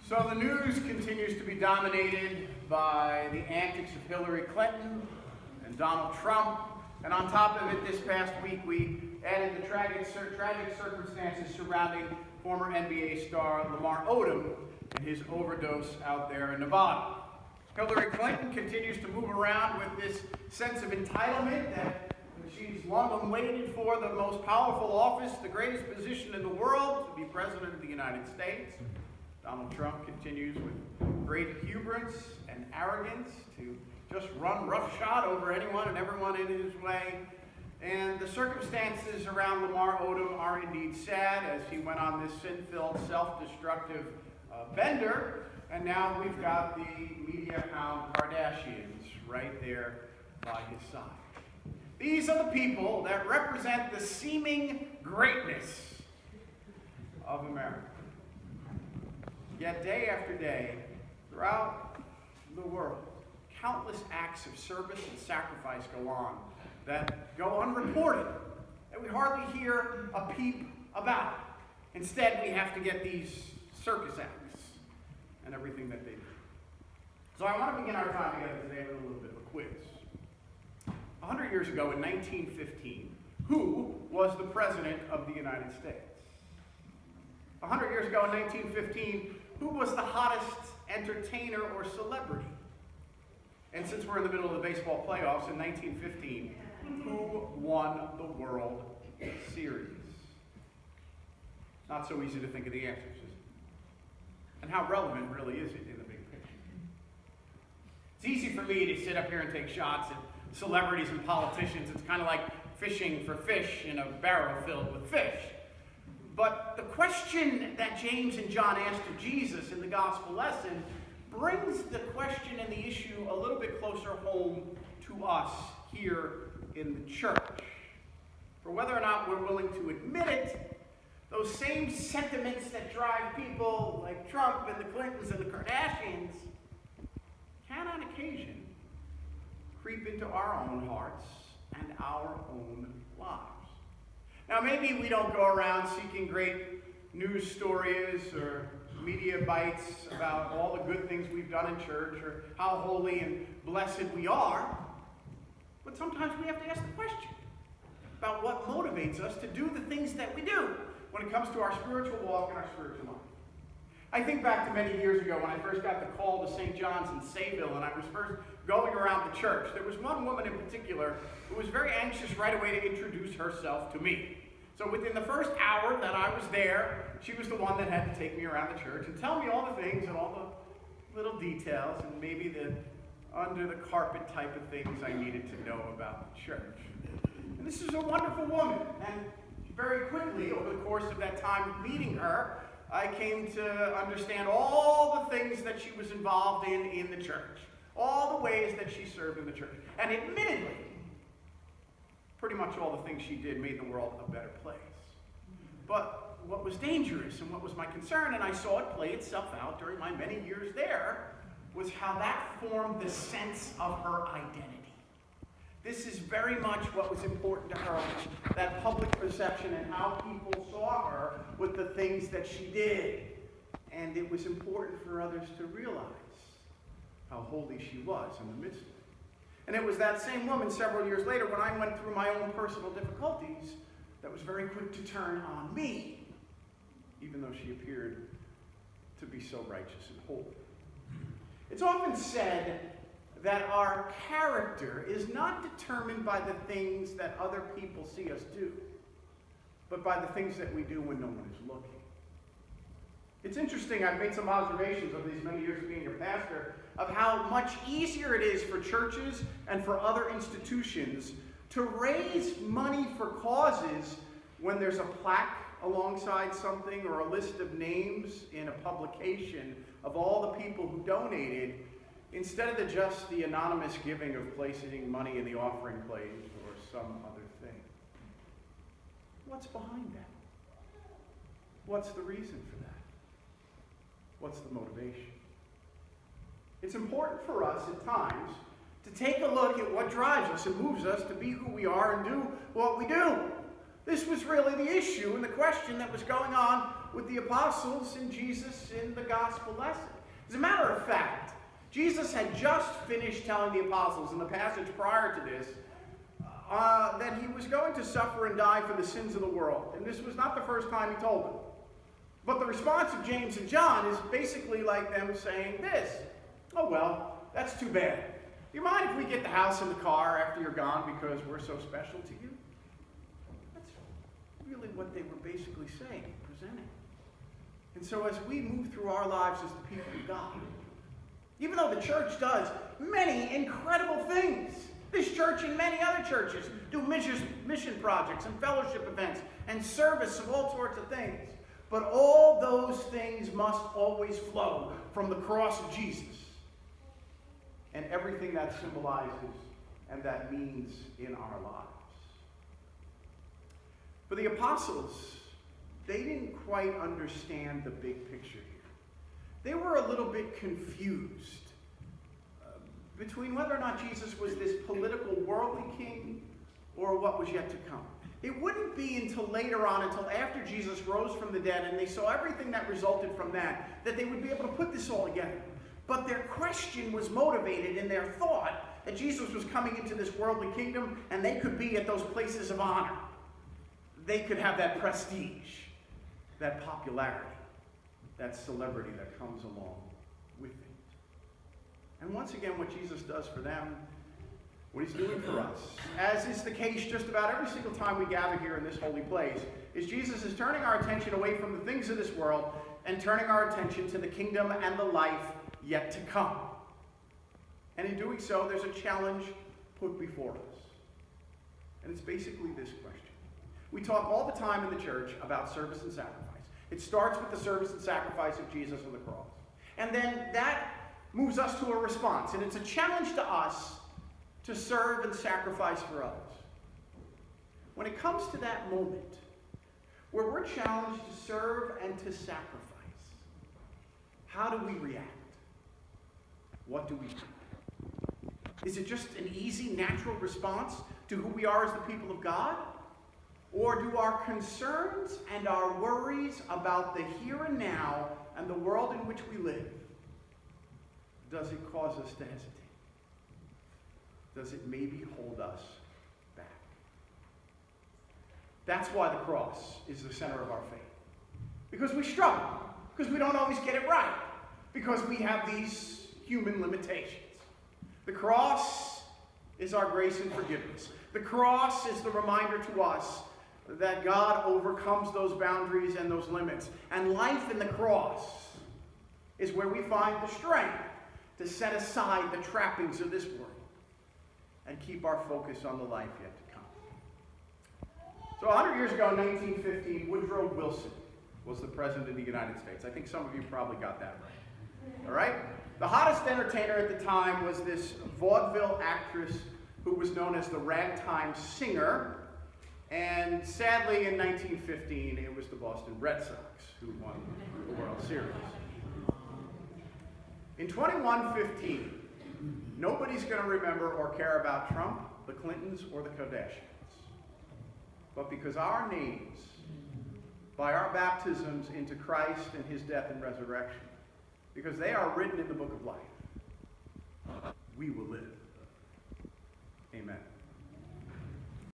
So the news continues to be dominated by the antics of Hillary Clinton and Donald Trump. And on top of it, this past week, we added the tragic circumstances surrounding former NBA star Lamar Odom and his overdose out there in Nevada. Hillary Clinton continues to move around with this sense of entitlement that she's long awaited for the most powerful office, the greatest position in the world, to be President of the United States. Donald Trump continues with great hubris and arrogance to just run roughshod over anyone and everyone in his way. And the circumstances around Lamar Odom are indeed sad, as he went on this sin-filled, self-destructive bender. And now we've got the media hound Kardashians right there by his side. These are the people that represent the seeming greatness of America. Yet day after day, throughout the world, countless acts of service and sacrifice go on that go unreported, that we hardly hear a peep about. Instead, we have to get these circus acts and everything that they do. So I want to begin our time together today with a little bit of a quiz. 100 years ago, in 1915, who was the President of the United States? 100 years ago, in 1915, who was the hottest entertainer or celebrity? And since we're in the middle of the baseball playoffs, in 1915, who won the World Series? Not so easy to think of the answers, is it? And how relevant really is it in the big picture? It's easy for me to sit up here and take shots at celebrities and politicians. It's kind of like fishing for fish in a barrel filled with fish. But the question that James and John asked of Jesus in the gospel lesson brings the question and the issue a little bit closer home to us here in the church. For whether or not we're willing to admit it, those same sentiments that drive people like Trump and the Clintons and the Kardashians can on occasion creep into our own hearts and our own lives. Now, maybe we don't go around seeking great news stories or media bites about all the good things we've done in church or how holy and blessed we are, but sometimes we have to ask the question about what motivates us to do the things that we do when it comes to our spiritual walk and our spiritual life. I think back to many years ago when I first got the call to St. John's in Sayville and I was first going around the church. There was one woman in particular who was very anxious right away to introduce herself to me. So within the first hour that I was there, she was the one that had to take me around the church and tell me all the things and all the little details and maybe the under the carpet type of things I needed to know about the church. And this is a wonderful woman. And very quickly, over the course of that time meeting her, I came to understand all the things that she was involved in the church. All the ways that she served in the church. And admittedly, pretty much all the things she did made the world a better place. But what was dangerous and what was my concern, and I saw it play itself out during my many years there, was how that formed the sense of her identity. This is very much what was important to her, that public perception and how people saw her with the things that she did. And it was important for others to realize how holy she was in the midst of it. And it was that same woman several years later when I went through my own personal difficulties that was very quick to turn on me, even though she appeared to be so righteous and holy. It's often said that our character is not determined by the things that other people see us do, but by the things that we do when no one is looking. It's interesting, I've made some observations over these many years of being your pastor, of how much easier it is for churches and for other institutions to raise money for causes when there's a plaque alongside something or a list of names in a publication of all the people who donated, instead of just the anonymous giving of placing money in the offering plate or some other thing. What's behind that? What's the reason for that? What's the motivation? It's important for us at times to take a look at what drives us and moves us to be who we are and do what we do. This was really the issue and the question that was going on with the apostles and Jesus in the gospel lesson. As a matter of fact, Jesus had just finished telling the apostles in the passage prior to this that he was going to suffer and die for the sins of the world. And this was not the first time he told them. But the response of James and John is basically like them saying this: "Oh, well, that's too bad. Do you mind if we get the house and the car after you're gone because we're so special to you?" That's really what they were basically saying, presenting. And so as we move through our lives as the people of God, even though the church does many incredible things, this church and many other churches do mission projects and fellowship events and service of all sorts of things. But all those things must always flow from the cross of Jesus and everything that symbolizes and that means in our lives. For the apostles, they didn't quite understand the big picture here. They were a little bit confused between whether or not Jesus was this political worldly king or what was yet to come. It wouldn't be until later on, until after Jesus rose from the dead and they saw everything that resulted from that they would be able to put this all together. But their question was motivated in their thought that Jesus was coming into this worldly kingdom and they could be at those places of honor. They could have that prestige, that popularity, that celebrity that comes along with it. And once again, what Jesus does for them, what he's doing for us, as is the case just about every single time we gather here in this holy place, is Jesus is turning our attention away from the things of this world and turning our attention to the kingdom and the life yet to come. And in doing so, there's a challenge put before us. And it's basically this question. We talk all the time in the church about service and sacrifice. It starts with the service and sacrifice of Jesus on the cross. And then that moves us to a response. And it's a challenge to us to serve and sacrifice for others. When it comes to that moment where we're challenged to serve and to sacrifice, how do we react? What do we do? Is it just an easy, natural response to who we are as the people of God? Or do our concerns and our worries about the here and now and the world in which we live, does it cause us to hesitate? Does it maybe hold us back? That's why the cross is the center of our faith. Because we struggle. Because we don't always get it right. Because we have these human limitations. The cross is our grace and forgiveness. The cross is the reminder to us that God overcomes those boundaries and those limits. And life in the cross is where we find the strength to set aside the trappings of this world and keep our focus on the life yet to come. So 100 years ago, in 1915, Woodrow Wilson was the President of the United States. I think some of you probably got that right. All right? The hottest entertainer at the time was this vaudeville actress who was known as the Ragtime Singer. And sadly, in 1915, it was the Boston Red Sox who won the World Series. In 2115, nobody's going to remember or care about Trump, the Clintons, or the Kardashians. But because our names, by our baptisms into Christ and his death and resurrection, because they are written in the book of life, we will live. Amen.